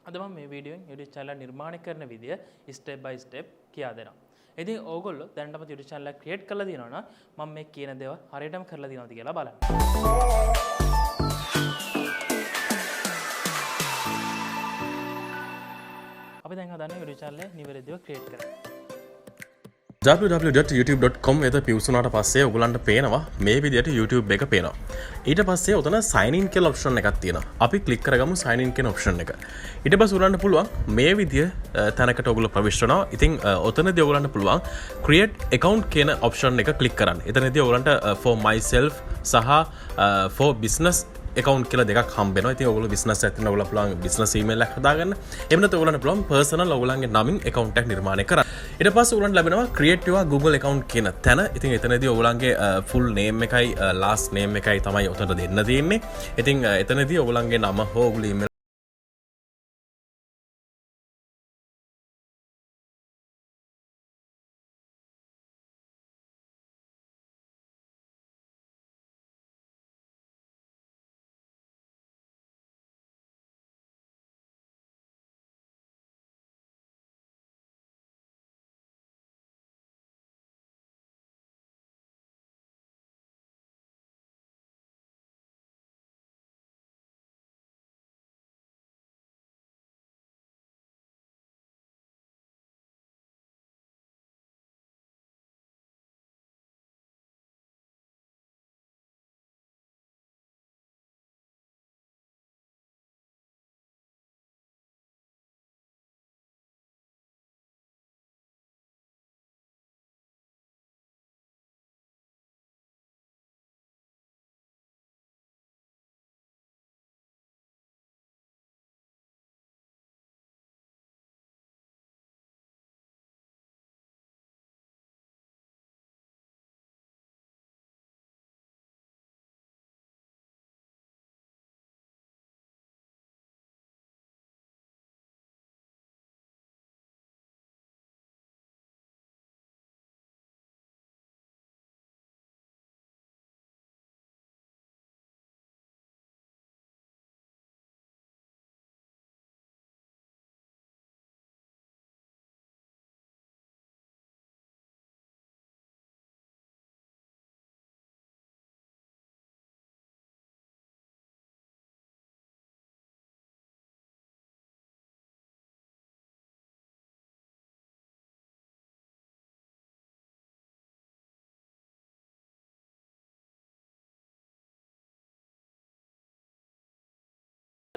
අද මම මේ වීඩියෝෙන් YouTube channel එක නිර්මාණය කරන විදිය step by step කියා දෙනවා. ඉතින් ඕගොල්ලෝ දැනටම YouTube channel එක create කරලා දිනනවා නම් මම මේ කියන දේවල් හරියටම කරලා දිනවද කියලා බලන්න. අපි දැන් හදන්නේ YouTube channel එක නිවැරදිව create කරන්න. www.youtube.com එත පිවිසුනාට පස්සේ ඔයගලන්ට පේනවා මේ විදිහට YouTube එක පේනවා. ඊට පස්සේ ඔතන sign in කියලා option එකක් තියෙනවා. අපි click කරගමු sign in කියන option එක. ඊට පස්සේ උරන්න පුළුවන් මේ විදිය තැනකට ඔයගොල්ලෝ ප්‍රවිෂ්ඨ වෙනවා. ඉතින් ඔතනදී ඔයගලන්ට පුළුවන් create account කියන option එක click කරන්න. එතනදී ඔයගලන්ට for myself සහ for business account කියලා දෙකක් හම්බ වෙනවා. ඉතින් ඔයගොල්ලෝ business එකක් තියෙනවා. ඔයගොල්ලෝ පුළුවන් business email එකක් හදාගන්න. එහෙම නැත්නම් ඔයගොල්ලන්ට පුළුවන් personal ඔයගොල්ලන්ගේ නමින් account එකක් නිර්මාණය කරන්න. ඊට පස්සේ ඔයගොල්ලන්ට ලැබෙනවා create your Google account කියන තැන. ඉතින් එතනදී ඔයගොල්ලන්ගේ full name එකයි last name එකයි තමයි උතන දෙන්න තියෙන්නේ. ඉතින් එතනදී ඔයගොල්ලන්ගේ නම හෝ ඔයගොල්ලෝ email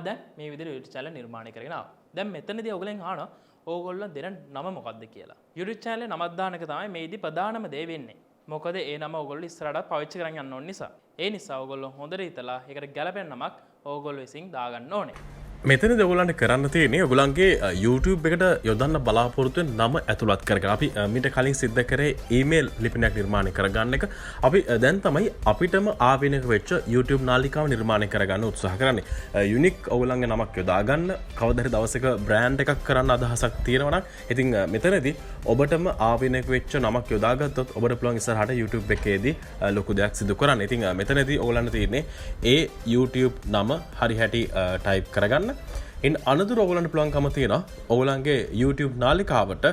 දැන් මේ විදිහට YouTube channel නිර්මාණය කරගෙන ආවා. දැන් මෙතනදී ඔයගලෙන් අහනවා ඕගොල්ලෝ දෙන නම මොකක්ද කියලා. YouTube channel එක නමක් දාන එක තමයි මේදී ප්‍රධානම දේ වෙන්නේ. මොකද ඒ නම ඔයගොල්ලෝ ඉස්සරහට පාවිච්චි කරන් යන්න ඕන නිසා. ඒ නිසා ඔයගොල්ලෝ හොඳට හිතලා ඒකට ගැළපෙන නමක් ඕගොල්ලෝ විසින් දාගන්න ඕනේ. මෙතනදී ඔයගලන්ට කරන්න තියෙන්නේ ඔයගලන්ගේ YouTube එකට යොදන්න බලාපොරොත්තු වෙන නම ඇතුළත් කරගෙන අපි මීට කලින් සිද්ධ කරේ ඊමේල් ලිපිනයක් නිර්මාණය කරගන්න එක. අපි දැන් තමයි අපිටම ආවෙනක වෙච්ච YouTube නාලිකාව නිර්මාණය කරගන්න උත්සාහ කරන්නේ. යුනික් ඔයගලන්ගේ නමක් යොදා ගන්න කවදා හරි දවසක බ්‍රෑන්ඩ් එකක් කරන්න අදහසක් තියෙනවා නම් ඉතින් මෙතනදී ඔබටම ආවෙනක වෙච්ච නමක් යොදාගත්තොත් ඔබට පුළුවන් ඉස්සරහට YouTube එකේදී ලොකු දෙයක් සිදු කරන්න. ඉතින් මෙතනදී ඔයගලන්ට තියෙන්නේ ඒ YouTube නම හරි හැටි ටයිප් කරගන්න. ඉන් අනතුරු ඔයගලන්ට පුළුවන්කම තියෙනවා ඔයගලන්ගේ YouTube නාලිකාවට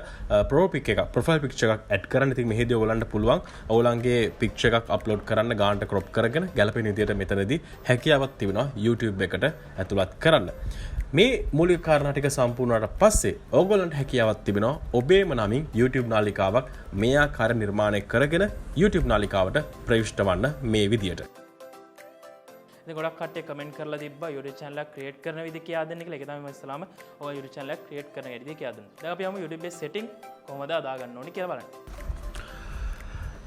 ප්‍රොෆයිල් පික්චර් එකක් ඇඩ් කරන්න. ඉතින් මෙහෙදී ඔයගලන්ට පුළුවන් ඔයගලන්ගේ පික්චර් එකක් අප්ලෝඩ් කරන්න ගානට ක්‍රොප් කරගෙන ගැලපෙන විදියට මෙතනදී හැකියාවක් තිබෙනවා YouTube එකට ඇතුළත් කරන්න. මේ මූලික කාරණා ටික සම්පූර්ණ වුණාට පස්සේ ඔයගලන්ට හැකියාවක් තිබෙනවා ඔබේම නමින් YouTube නාලිකාවක් මේ ආකාර නිර්මාණය කරගෙන YouTube නාලිකාවට ප්‍රවිෂ්ඨ වන්න මේ විදියට. ඉතින් ගොඩක් කට්ටිය කමෙන්ට් කරලා තිබ්බා YouTube channel එක create කරන විදිහ කියා දෙන්න කියලා. ඒක තමයි මම ඉස්සලාම ඔය YouTube channel එක create කරන විදිහ කියා දුන්නා. දැන් අපි යමු YouTube එකේ setting කොහොමද අදා ගන්න ඕනේ කියලා බලන්න.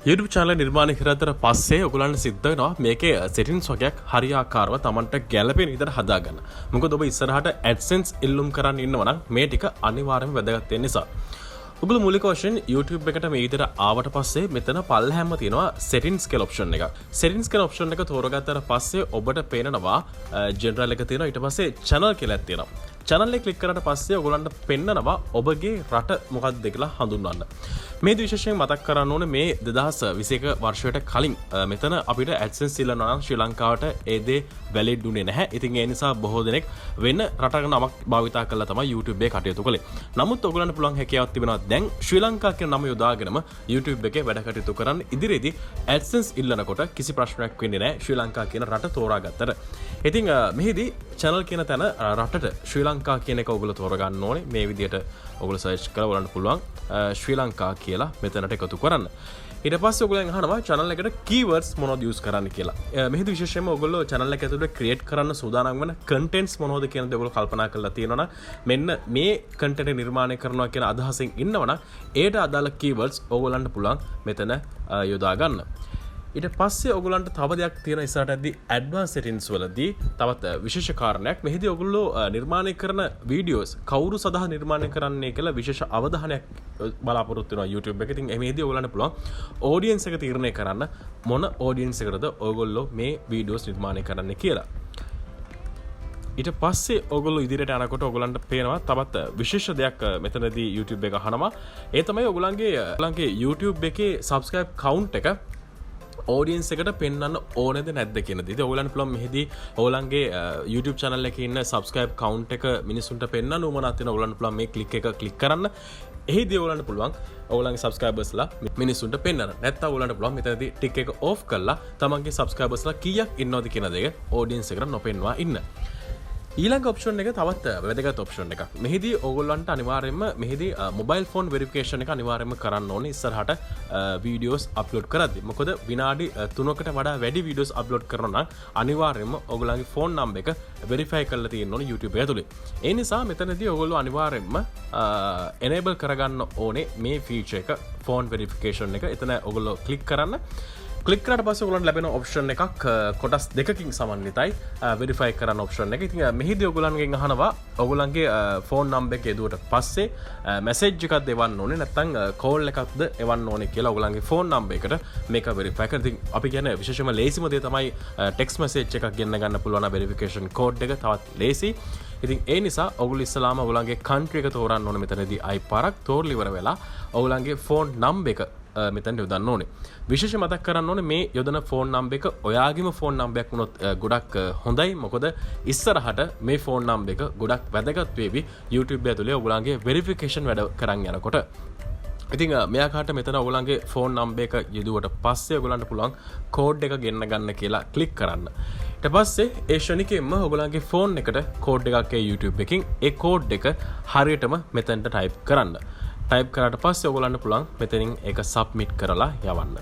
YouTube channel නිර්මාණය කරතර පස්සේ ඔයගලන්ට සිද්ධ වෙනවා මේකේ settings වගේක් හරියාකාරව Tamanට ගැළපෙන විදිහට හදාගන්න. මොකද ඔබ ඉස්සරහට AdSense ඉල්ලුම් කරන්න ඉන්නවා නම් මේ ටික අනිවාර්යයෙන්ම වැදගත් වෙන නිසා. ඔගොල්ලෝ මූලික වශයෙන් YouTube එකට මේ විදිහට ආවට පස්සේ මෙතන පල්ලහැම තියෙනවා settings කියලා option එකක්. settings කියලා option එක තෝරගත්තට පස්සේ ඔබට පේනවා general එක තියෙනවා. ඊට පස්සේ channel කියලා එකක් තියෙනවා. channel එක click කරාට පස්සේ ඔයගොල්ලන්ට පෙන්නනවා ඔබගේ රට මොකක්ද කියලා හඳුන්වන්න. මේ විශේෂයෙන් මතක් කරන්න ඕනේ මේ 2021 වර්ෂයට කලින් මෙතන අපිට AdSense ඉල්ලනවා නම් ශ්‍රී ලංකාවට ඒ දේ වැලිඩ් උනේ නැහැ. ඉතින් ඒ නිසා බොහෝ දෙනෙක් වෙන රටක නමක් භාවිතා කරලා තමයි YouTube එකේ කටයුතු කළේ. නමුත් ඔයගොල්ලන්ට පුළුවන් හැකියාවක් තිබෙනවා දැන් ශ්‍රී ලංකා කියන නම යොදාගෙනම YouTube එකේ වැඩ කටයුතු කරන්න. ඉදිරියේදී AdSense ඉල්ලනකොට කිසි ප්‍රශ්නයක් වෙන්නේ නැහැ ශ්‍රී ලංකා කියන රට තෝරාගත්තට. ඉතින් මෙහිදී channel කියන තැන රටට ශ්‍රී ලංකා කියන එක ඔයගොල්ලෝ තෝරගන්න ඕනේ. මේ විදිහට ඔයගොල්ලෝ සර්ච් කරලා බලන්න පුළුවන් ශ්‍රී ලංකා කියලා මෙතනට එකතු කරන්න. ඊට පස්සේ ඔයගොල්ලෝ අහනවා channel එකට keywords මොනවද use කරන්න කියලා. මෙහිදී විශේෂයෙන්ම ඔයගොල්ලෝ channel එක ඇතුළේ create කරන්න සූදානම් වෙන contents මොනවද කියන දේ ඔයගොල්ලෝ කල්පනා කරලා තියෙනවා නම් මෙන්න මේ content නිර්මාණය කරනවා කියන අදහසින් ඉන්නවනම් ඒට අදාළ keywords ඔයගොල්ලන්ට පුළුවන් මෙතන යොදා ගන්න. ඊට පස්සේ ඔයගොල්ලන්ට තව දෙයක් තියෙන ඉස්සරහට ඇද්දි advanced settings වලදී තවත් විශේෂ කාරණයක් මෙහිදී ඔයගොල්ලෝ නිර්මාණය කරන වීඩියෝස් කවුරු සඳහා නිර්මාණය කරන්නේ කියලා විශේෂ අවධානයක් බලාපොරොත්තු වෙනවා YouTube එකේ. ඉතින් මේදී ඔයගොල්ලන්ට පුළුවන් audience එක තීරණය කරන්න මොන audience එකටද ඔයගොල්ලෝ මේ වීඩියෝස් නිර්මාණය කරන්න කියලා. ඊට පස්සේ ඔයගොල්ලෝ ඉදිරියට යනකොට ඔයගොල්ලන්ට පේනවා තවත් විශේෂ දෙයක් මෙතනදී YouTube එක අහනවා. ඒ තමයි ඔයගොල්ලන්ගේ YouTube එකේ subscribe count එක audience එකට පෙන්වන්න ඕනේද නැද්ද කියන දේ. ඉතින් ඔයගොල්ලන්ට පුළුවන් මෙහිදී ඔයගොල්ලන්ගේ YouTube channel එකේ ඉන්න subscribe count එක මිනිසුන්ට පෙන්වන්න උවමනා තියෙන ඔයගොල්ලන්ට පුළුවන් මේ click එක click කරන්න. එහිදී ඔයගොල්ලන්ට පුළුවන් ඔයගොල්ලන්ගේ subscribersලා මිනිසුන්ට පෙන්වන්න. නැත්නම් ඔයගොල්ලන්ට පුළුවන් මෙතනදී tick එක off කරලා තමන්ගේ subscribersලා කීයක් ඉන්නවද කියන දේ audience එකට නොපෙන්වා ඉන්න. ඊළඟ ඔප්ෂන් එක තවත් වැදගත් ඔප්ෂන් එකක්. මෙහිදී ඕගොල්ලන්ට අනිවාර්යයෙන්ම මෙහිදී මොබයිල් ෆෝන් වෙරිෆිකේෂන් එක අනිවාර්යයෙන්ම කරන්න ඕනේ ඉස්සරහට වීඩියෝස් අප්ලෝඩ් කරද්දී. මොකද විනාඩි 3කට වඩා වැඩි වීඩියෝස් අප්ලෝඩ් කරනවා නම් අනිවාර්යයෙන්ම ඕගොල්ලන්ගේ ෆෝන් නම්බර් එක වෙරිෆයි කරලා තියෙන්න ඕනේ YouTube එක ඇතුලේ. ඒ නිසා මෙතනදී ඕගොල්ලෝ අනිවාර්යයෙන්ම enable කරගන්න ඕනේ මේ ෆීචර් එක ෆෝන් වෙරිෆිකේෂන් එක. එතන ඕගොල්ලෝ ක්ලික් කරන්න. ක්ලික් කරාට පස්සේ ඔයගොල්ලන්ට ලැබෙන ඔප්ෂන් එකක් කොටස් දෙකකින් සමන්විතයි වෙරිෆයි කරන්න ඔප්ෂන් එක. ඉතින් මෙහිදී ඔයගොල්ලන්ගෙන් අහනවා ඔයගොල්ලන්ගේ ෆෝන් නම්බර් එක එදුවට පස්සේ මැසේජ් එකක් දෙවන්න ඕනේ නැත්නම් කෝල් එකක්ද එවන්න ඕනේ කියලා ඔයගොල්ලන්ගේ ෆෝන් නම්බර් එකට මේක වෙරිෆයි කරලා. ඉතින් අපි කියන්නේ විශේෂයෙන්ම ලේසිම දේ තමයි ටෙක්ස්ට් මැසේජ් එකක් ගෙන්න ගන්න පුළුවන් වෙරිෆිකේෂන් කෝඩ් එක තවත් ලේසි. ඉතින් ඒ නිසා ඔයගොල්ලෝ ඉස්සලාම ඔයගොල්ලන්ගේ කන්ට්‍රි එක තෝරන්න ඕනේ. මෙතනදී අයි පාරක් තෝරලා ඉවර වෙලා ඔයගොල්ලන්ගේ ෆෝන් නම්බර් එක මෙතන යොදන්න ඕනේ. විශේෂ මතක් කරන්න ඕනේ මේ යොදන ෆෝන් නම්බර් එක ඔයාගේම ෆෝන් නම්බරයක් වුණොත් ගොඩක් හොඳයි. මොකද ඉස්සරහට මේ ෆෝන් නම්බර් එක ගොඩක් වැදගත් වේවි YouTube ඇතුලේ ඔයගොල්ලන්ගේ වෙරිෆිකේෂන් වැඩ කරන් යනකොට. ඉතින් මෙයාකට මෙතන ඔයගොල්ලන්ගේ ෆෝන් නම්බර් එක යදුවට පස්සේ ඔයගොල්ලන්ට පුළුවන් කෝඩ් එක ගෙන්න ගන්න කියලා ක්ලික් කරන්න. ඊට පස්සේ ඒ ෂණිකෙම ඔයගොල්ලන්ගේ ෆෝන් එකට කෝඩ් එකක් ඒ YouTube එකකින් ඒ කෝඩ් එක හරියටම මෙතනට ටයිප් කරන්න. ටයිප් කරාට පස්සේ ඔයගොල්ලන්ට පුළුවන් මෙතනින් ඒක සබ්මිට් කරලා යවන්න.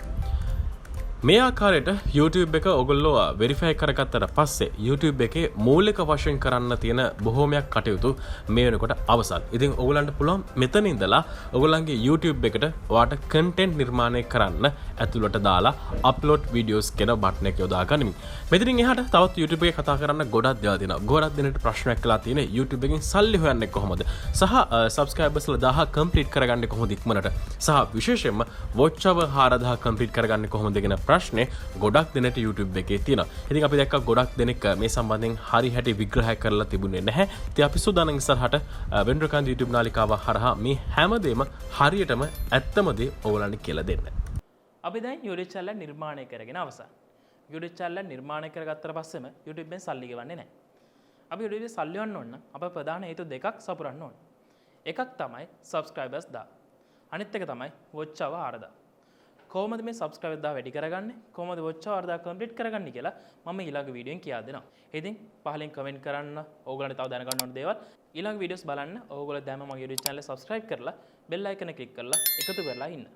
මේ ආකාරයට YouTube එක ඔයගොල්ලෝ වෙරිෆයි කරගත්තට පස්සේ YouTube එකේ මූලික වශයෙන් කරන්න තියෙන බොහෝමයක් කටයුතු මේ වෙනකොට අවසන්. ඉතින් ඔයගොල්ලන්ට පුළුවන් මෙතන ඉඳලා ඔයගොල්ලන්ගේ YouTube එකට ඔයාට content නිර්මාණය කරන්න ඇතුළට දාලා upload videos කියන බටන් එක යොදා ගනිමින්. මෙතනින් එහාට තවත් YouTube එකේ කතා කරන්න ගොඩක් දේවල් තියෙනවා. ගොඩක් දෙනෙක්ට ප්‍රශ්නයක් කළා තියෙන YouTube එකෙන් සල්ලි හොයන්නේ කොහොමද? සහ subscribersලා 1000 complete කරගන්නේ කොහොමද ඉක්මනට? සහ විශේෂයෙන්ම watch hour 4000 complete කරගන්නේ කොහොමද කියන ප්‍රශ්නේ ගොඩක් දෙනෙට YouTube එකේ තියෙනවා. ඉතින් අපි දැක්කා ගොඩක් දෙනෙක් මේ සම්බන්ධයෙන් හරි හැටි විග්‍රහ කරලා තිබුණේ නැහැ. ඉතින් අපි සූදානම් ඉස්සරහට වෙන්ඩ්‍රකාන්ත YouTube නාලිකාව හරහා මේ හැමදේම හරියටම ඇත්තම දේ ඔයගලන්ට කියලා දෙන්න. අපි දැන් YouTube channel නිර්මාණය කරගෙන අවසන්. YouTube channel නිර්මාණය කරගත්තට පස්සෙම YouTube එකෙන් සල්ලි ගෙවන්නේ නැහැ. අපි YouTube එකේ සල්ලි වන්න ඕන නම් අප ප්‍රධාන හේතු දෙකක් සපුරන්න ඕන. එකක් තමයි subscribers 1000. අනිත් එක තමයි watch hour 4000. කොහොමද මේ subscribe 1000 වැඩි කරගන්නේ? කොහොමද watch hour 1000 complete කරගන්නේ කියලා මම ඊළඟ වීඩියෝෙන් කියා දෙනවා. ඉතින් පහලින් comment කරන්න ඕගොල්ලන්ට තව දැනගන්න ඕන දේවල් ඊළඟ වීඩියෝස් බලන්න ඕගොල්ලෝ දැන්ම මගේ YouTube channel subscribe කරලා bell icon එක click කරලා එකතු කරලා ඉන්න.